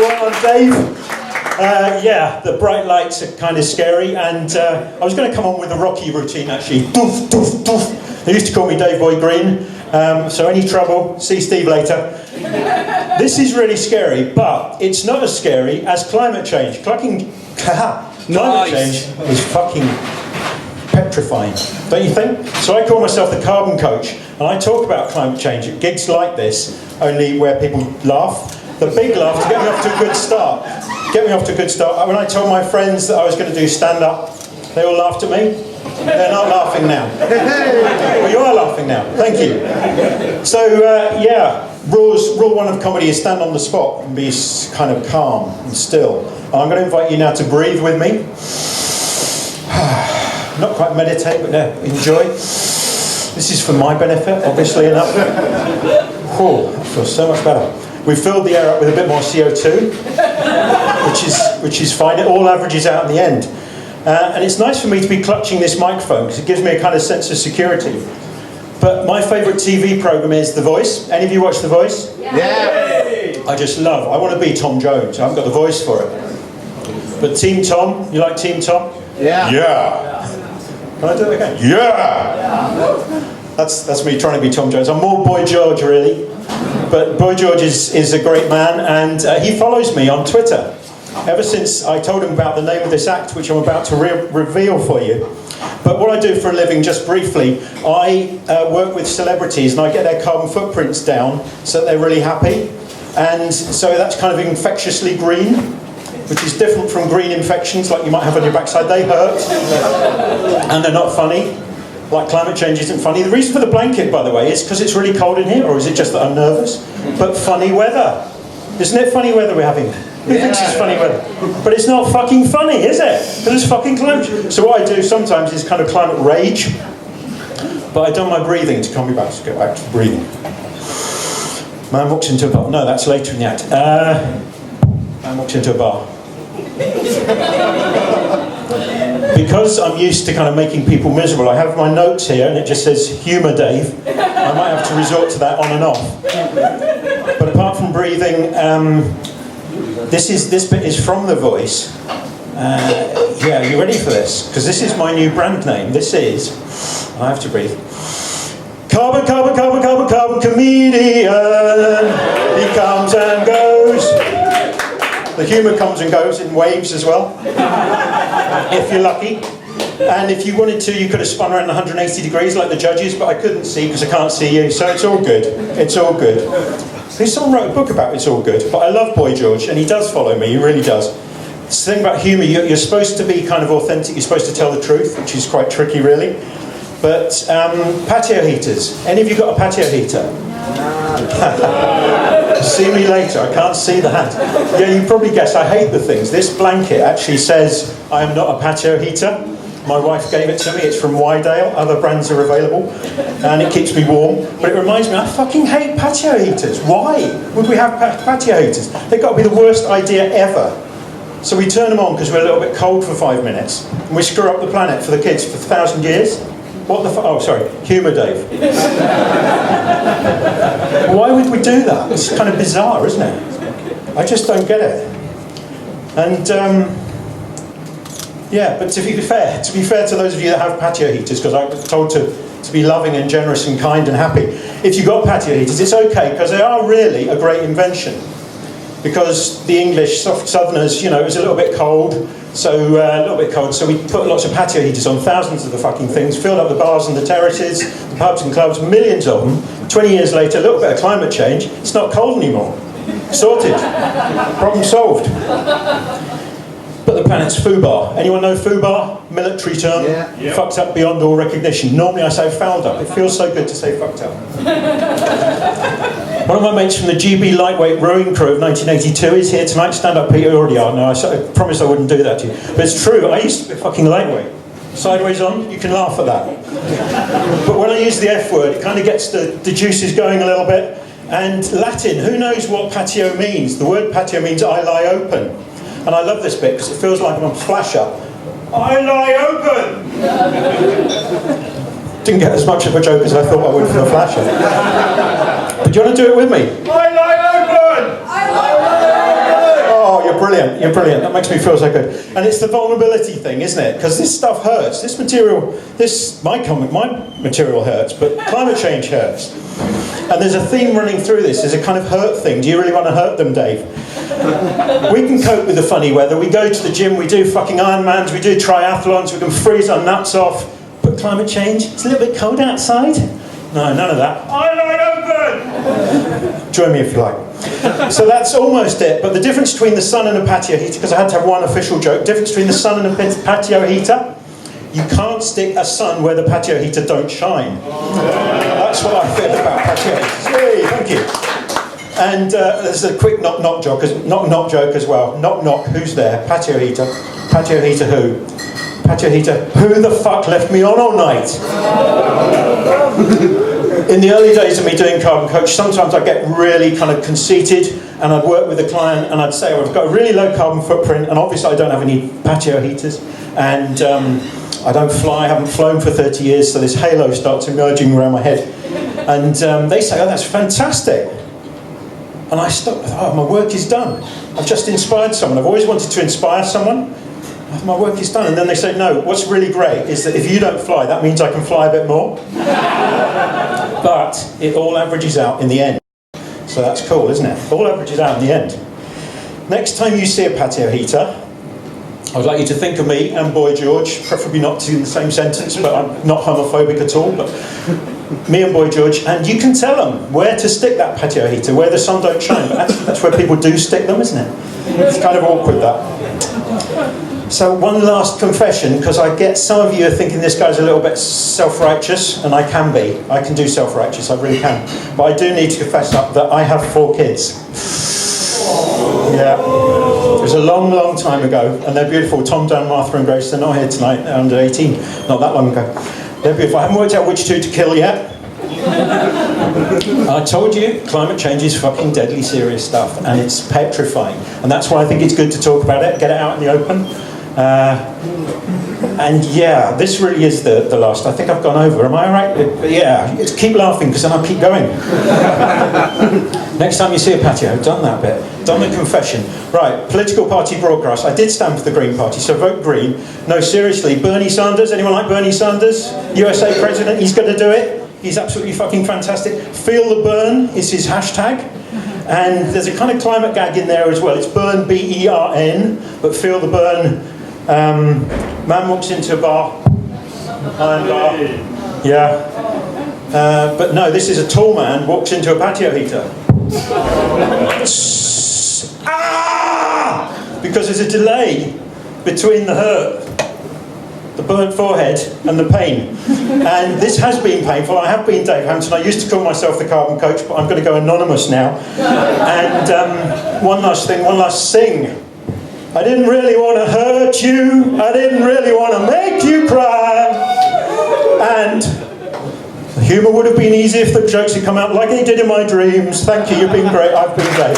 everyone, I'm Dave. Yeah, the bright lights are kind of scary, and I was going to come on with a Rocky routine actually. Doof, doof, doof. They used to call me Dave Boy Green, so any trouble, see Steve later. This is really scary, but it's not as scary as climate change. Climate change is fucking petrifying, don't you think? So I call myself the Carbon Coach, and I talk about climate change at gigs like this, only where people laugh. The big laugh to get me off to a good start. Get me off to a good start. When I told my friends that I was going to do stand-up, they all laughed at me. They're not laughing now. Well, you are laughing now. Thank you. So, yeah, rule one of comedy is stand on the spot and be kind of calm and still. I'm going to invite you now to breathe with me. Not quite meditate, but enjoy. This is for my benefit, obviously enough. Oh, that feels so much better. We've filled the air up with a bit more CO2, which is fine. It all averages out in the end. And it's nice for me to be clutching this microphone because it gives me a kind of sense of security. But my favourite TV programme is The Voice. Any of you watch The Voice? Yeah. I want to be Tom Jones. I haven't got the voice for it. But Team Tom, you like Team Tom? Yeah. Yeah. Can I do it again? Yeah. That's me trying to be Tom Jones. I'm more Boy George, really. But Boy George is a great man, and he follows me on Twitter. Ever since I told him about the name of this act, which I'm about to reveal for you. But what I do for a living, just briefly, I work with celebrities and I get their carbon footprints down so that they're really happy. And so that's kind of infectiously green, which is different from green infections like you might have on your backside. They hurt, and they're not funny. Like climate change isn't funny. The reason for the blanket, by the way, is because it's really cold in here, or is it just that I'm nervous? But funny weather. Isn't it funny weather we're having? Who thinks it's funny weather? But it's not fucking funny, is it? Because it's fucking climate change. So what I do sometimes is kind of climate rage. But I've done my breathing to calm me back, to get back to breathing. Man walks into a bar. No, that's later in the act. Man walks into a bar. Because I'm used to kind of making people miserable, I have my notes here and it just says humour Dave. I might have to resort to that on and off. But apart from breathing, this bit is from The Voice. Yeah, you ready for this? Because this is my new brand name. This is, I have to breathe. Carbon, carbon, carbon, carbon, carbon comedian. He comes and goes. The humour comes and goes in waves as well, if you're lucky. And if you wanted to, you could have spun around 180 degrees like the judges, but I couldn't see because I can't see you, so it's all good. It's all good. Someone wrote a book about It's All Good, but I love Boy George, and he does follow me, he really does. It's the thing about humour, you're supposed to be kind of authentic, you're supposed to tell the truth, which is quite tricky, really. But patio heaters. Any of you got a patio heater? See me later, I can't see the hat. Yeah, you probably guessed, I hate the things. This blanket actually says, I am not a patio heater. My wife gave it to me, it's from Wydale, other brands are available, and it keeps me warm. But it reminds me, I fucking hate patio heaters. Why would we have patio heaters? They've got to be the worst idea ever. So we turn them on because we're a little bit cold for 5 minutes, and we screw up the planet for the kids for 1,000 years. What the oh, sorry, humour Dave. Why would we do that? It's kind of bizarre, isn't it? I just don't get it. And, yeah, but to be fair to those of you that have patio heaters, because I was told to be loving and generous and kind and happy, if you've got patio heaters, it's okay, because they are really a great invention. Because the English southerners, you know, it was a little bit cold, so we put lots of patio heaters on, thousands of the fucking things, filled up the bars and the terraces, the pubs and clubs, millions of them. 20 years later, a little bit of climate change, it's not cold anymore. Sorted. Problem solved. But the planet's foobar. Anyone know foobar? Military term. Yeah. Yep. Fucked up beyond all recognition. Normally I say fouled up. It feels so good to say fucked up. One of my mates from the GB lightweight rowing crew of 1982 is here tonight. Stand up, Peter. You already are. No, I promised I wouldn't do that to you. But it's true. I used to be fucking lightweight. Sideways on, you can laugh at that. But when I use the F word, it kind of gets the juices going a little bit. And Latin, who knows what patio means? The word patio means I lie open. And I love this bit because it feels like I'm on Flash Up. I lie open! Didn't get as much of a joke as I thought I would for a Flash Up. But do you want to do it with me? I lie open! I lie open! brilliant. You're brilliant. That makes me feel so good. And it's the vulnerability thing, isn't it? Because this stuff hurts. This material, my material hurts, but climate change hurts. And there's a theme running through this. There's a kind of hurt thing. Do you really want to hurt them, Dave? We can cope with the funny weather. We go to the gym. We do fucking Ironmans. We do triathlons. We can freeze our nuts off. But climate change, it's a little bit cold outside. No, none of that. I like open! Join me if you like. So that's almost it. But the difference between the sun and a patio heater, because I had to have one official joke, the difference between the sun and a patio heater, you can't stick a sun where the patio heater don't shine. That's what I feel about patio heaters. Yay, thank you. And there's a quick knock-knock joke as well. Knock-knock, who's there? Patio heater. Patio heater who? Patio heater, who the fuck left me on all night? In the early days of me doing Carbon Coach, sometimes I'd get really kind of conceited and I'd work with a client and I'd say, well, I've got a really low carbon footprint and obviously I don't have any patio heaters and I don't fly, I haven't flown for 30 years, so this halo starts emerging around my head. And they say, oh, that's fantastic. And I stop, oh, my work is done. I've just inspired someone. I've always wanted to inspire someone. My work is done. And then they say, no, what's really great is that if you don't fly, that means I can fly a bit more. But it all averages out in the end. So that's cool, isn't it? All averages out in the end. Next time you see a patio heater, I'd like you to think of me and Boy George, preferably not in the same sentence, but I'm not homophobic at all, but me and Boy George, and you can tell them where to stick that patio heater, where the sun don't shine. But that's where people do stick them, isn't it? It's kind of awkward, that. So one last confession, because I get some of you are thinking this guy's a little bit self-righteous, and I can be. I can do self-righteous, I really can. But I do need to confess up that I have 4 kids. Yeah. It was a long, long time ago, and they're beautiful. Tom, Dan, Martha and Grace, they're not here tonight, they're under 18. Not that long ago. They're beautiful. I haven't worked out which 2 to kill yet. I told you, climate change is fucking deadly serious stuff, and it's petrifying. And that's why I think it's good to talk about it, get it out in the open. And yeah, this really is the last. I think I've gone over. Am I all right? Yeah, just keep laughing because then I'll keep going. Next time you see a patio, done that bit. Done the confession. Right, political party broadcast. I did stand for the Green Party, so vote Green. No, seriously, Bernie Sanders. Anyone like Bernie Sanders? USA president, he's going to do it. He's absolutely fucking fantastic. Feel the burn is his hashtag. And there's a kind of climate gag in there as well. It's burn, B-E-R-N, but feel the burn. Man walks into a bar, iron bar, yeah. But no, this is a tall man walks into a patio heater. Ah! Because there's a delay between the hurt, the burnt forehead, and the pain. And this has been painful. I have been Dave Hampton. I used to call myself the Carbon Coach, but I'm going to go anonymous now. And one last thing, one last sing. I didn't really want to hurt you. I didn't really want to make you cry. And the humour would have been easy if the jokes had come out like they did in my dreams. Thank you, you've been great. I've been great.